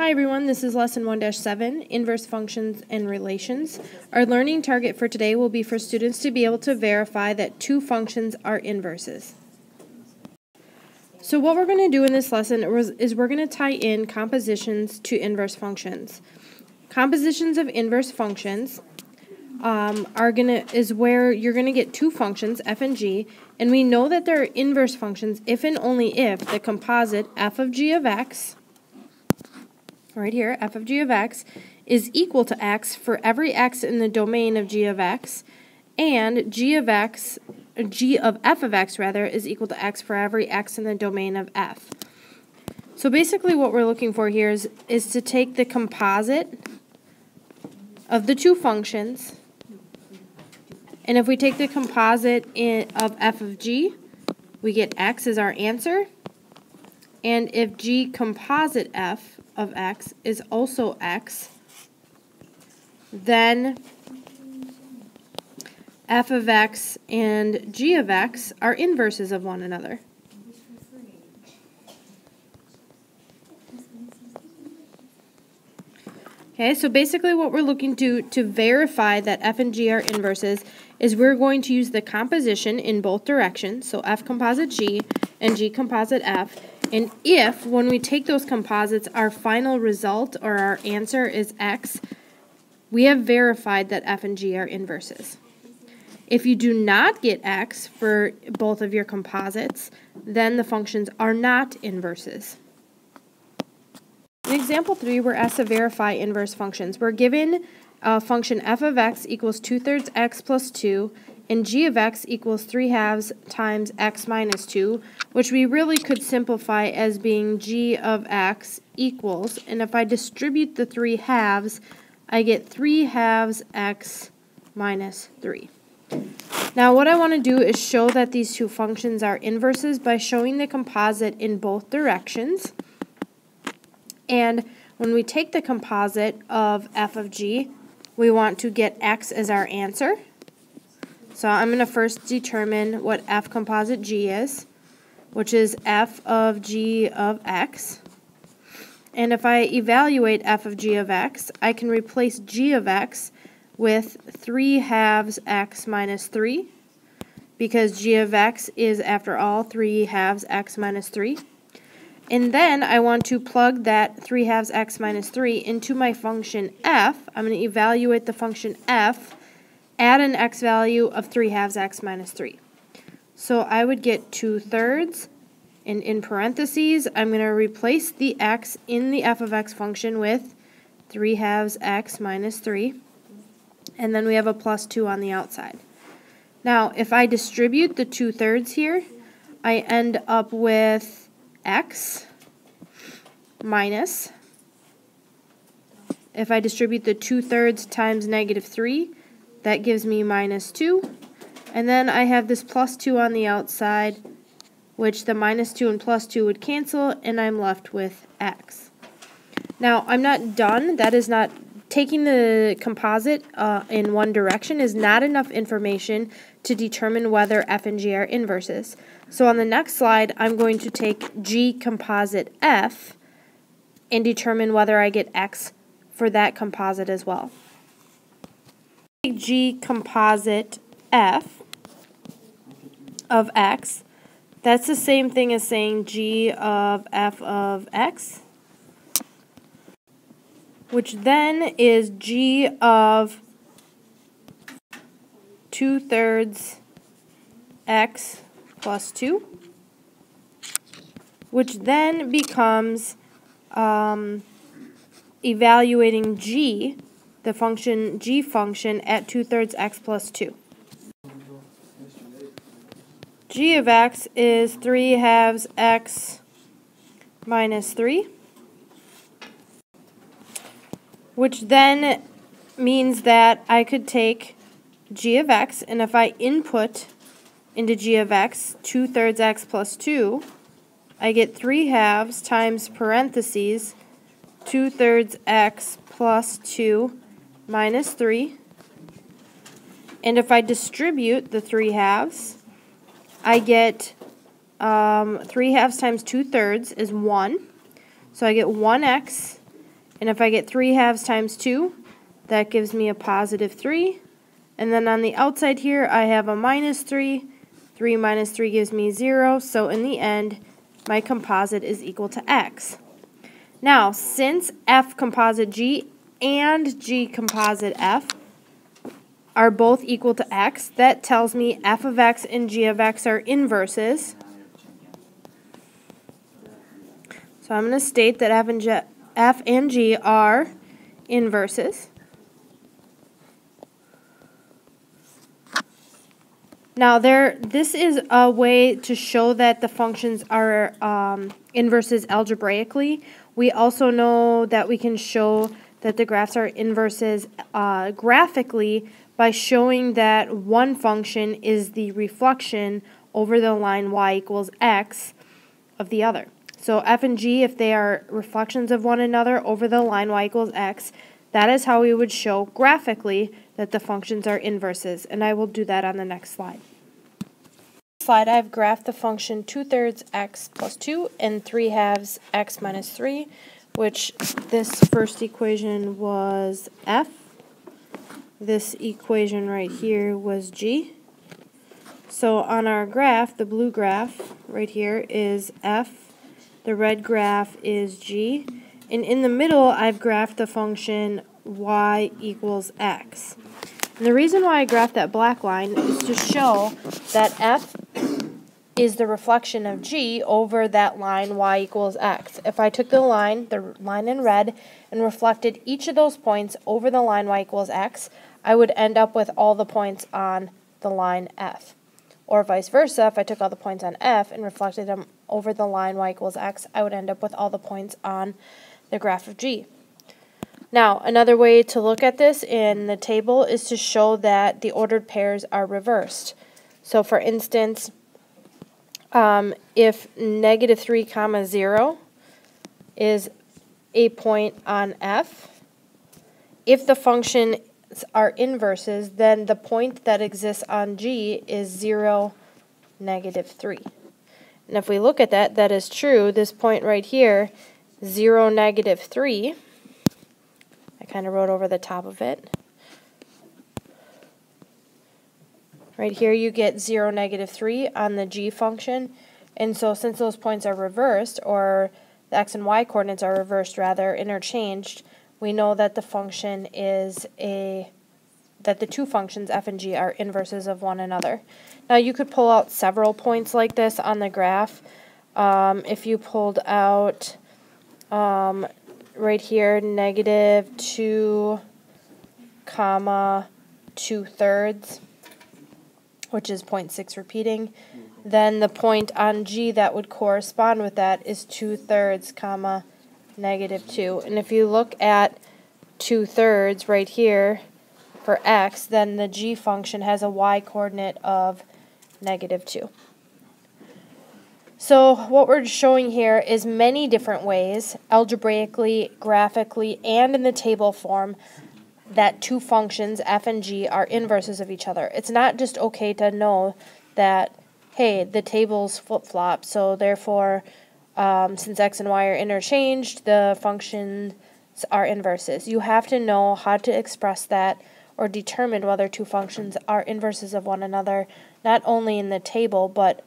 Hi everyone, this is lesson 1-7, inverse functions and relations. Our learning target for today will be for students to be able to verify that two functions are inverses. So what we're going to do in this lesson is we're going to tie in compositions to inverse functions. Compositions of inverse functions is where you're going to get two functions, f and g, and we know that they're inverse functions if and only if the composite f of g of x, right here, f of g of x, is equal to x for every x in the domain of g of x, and g of f of x, is equal to x for every x in the domain of f. So basically what we're looking for here is to take the composite of the two functions, and if we take the composite of f of g, we get x as our answer, and if g composite f of x is also x, then f of x and g of x are inverses of one another. Okay, so basically what we're looking to verify that f and g are inverses is we're going to use the composition in both directions, so f composite g and g composite f, and if, when we take those composites, our final result or our answer is x, we have verified that f and g are inverses. If you do not get x for both of your composites, then the functions are not inverses. In example 3, we're asked to verify inverse functions. We're given a function f of x equals 2/3 x plus 2, and g of x equals 3/2 times x minus 2, which we really could simplify as being g of x equals, and if I distribute the 3/2, I get 3/2 x minus 3. Now what I want to do is show that these two functions are inverses by showing the composite in both directions. And when we take the composite of f of g, we want to get x as our answer. So I'm going to first determine what f composite g is, which is f of g of x. And if I evaluate f of g of x, I can replace g of x with 3/2 x minus 3, because g of x is, after all, 3/2 x minus 3. And then I want to plug that 3/2 x minus 3 into my function f. I'm going to evaluate the function f at an x value of 3/2 x minus 3. So I would get 2/3, and in parentheses, I'm going to replace the x in the f of x function with 3/2 x minus 3. And then we have a plus 2 on the outside. Now, if I distribute the 2/3 here, I end up with x minus, if I distribute the 2/3 times -3, that gives me minus 2. And then I have this plus 2 on the outside, which the minus 2 and plus 2 would cancel, and I'm left with x. Now, I'm not done. That is not, taking the composite in one direction is not enough information to determine whether f and g are inverses. So on the next slide, I'm going to take g composite f and determine whether I get x for that composite as well. Take g composite f of x. That's the same thing as saying g of f of x, which then is g of 2/3 x plus 2, which then becomes evaluating g, the function g function, at 2/3 x plus 2. G of x is 3/2 x minus 3, which then means that I could take g of x, and if I input into g of x 2/3 x plus 2, I get 3/2 times parentheses 2/3 x plus 2 minus 3. And if I distribute the 3/2, I get 3/2 times 2/3 is 1. So I get 1x And if I get 3/2 times 2, that gives me a positive 3. And then on the outside here, I have a minus 3. 3 minus 3 gives me 0. So in the end, my composite is equal to x. Now, since F composite G and G composite F are both equal to x, that tells me f of x and g of x are inverses. So I'm going to state that f and g are inverses. Now this is a way to show that the functions are inverses algebraically. We also know that we can show that the graphs are inverses graphically by showing that one function is the reflection over the line y equals x of the other. So f and g, if they are reflections of one another over the line y equals x, that is how we would show graphically that the functions are inverses, and I will do that on the next slide. Slide, I've graphed the function 2/3 x plus 2 and 3/2 x minus 3, which this first equation was f. This equation right here was g. So on our graph, the blue graph right here is f. The red graph is g. And in the middle, I've graphed the function y equals x. And the reason why I graphed that black line is to show that f is the reflection of g over that line y equals x. If I took the line in red, and reflected each of those points over the line y equals x, I would end up with all the points on the line f. Or vice versa, if I took all the points on f and reflected them over the line y equals x, I would end up with all the points on the graph of g. Now, another way to look at this in the table is to show that the ordered pairs are reversed. So for instance, if negative 3, 0 is a point on f, if the functions are inverses, then the point that exists on g is 0, negative 3. And if we look at that, that is true. This point right here, 0, negative 3, I kind of wrote over the top of it. Right here you get 0, negative 3 on the g function. And so since those points are reversed, or the x and y coordinates are reversed rather, interchanged, we know that the function is that the two functions f and g are inverses of one another. Now you could pull out several points like this on the graph. If you pulled out right here, negative 2, 2/3, which is 0.6 repeating, then the point on g that would correspond with that is 2/3, negative 2. And if you look at 2/3 right here for x, then the g function has a y coordinate of negative 2. So what we're showing here is many different ways, algebraically, graphically, and in the table form, that two functions, f and g, are inverses of each other. It's not just okay to know that, hey, the tables flip-flop, so therefore, since x and y are interchanged, the functions are inverses. You have to know how to express that or determine whether two functions are inverses of one another, not only in the table, but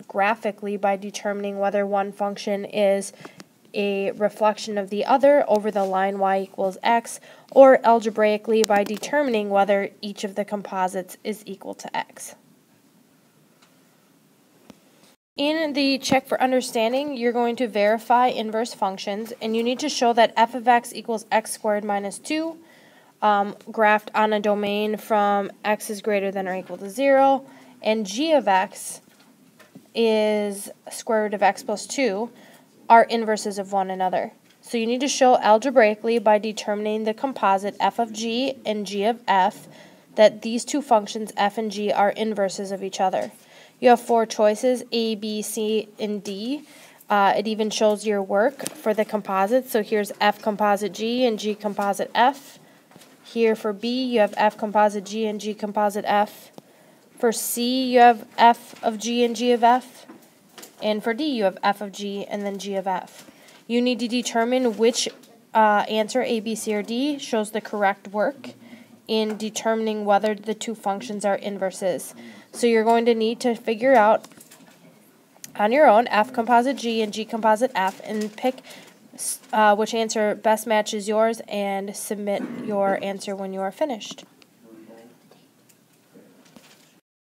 graphically by determining whether one function is a reflection of the other over the line y equals x, or algebraically by determining whether each of the composites is equal to x. In the check for understanding, you're going to verify inverse functions, and you need to show that f of x equals x squared minus 2, graphed on a domain from x is greater than or equal to 0, and g of x is square root of x plus 2, are inverses of one another. So you need to show algebraically by determining the composite f of g and g of f that these two functions f and g are inverses of each other. You have 4 choices, A, B, C, and D. It even shows your work for the composite. So here's f composite g and g composite f. Here for B, you have f composite g and g composite f. For C, you have f of g and g of f. And for D, you have f of g and then g of f. You need to determine which answer A, B, C, or D shows the correct work in determining whether the two functions are inverses. So you're going to need to figure out on your own F composite G and G composite F and pick which answer best matches yours and submit your answer when you are finished.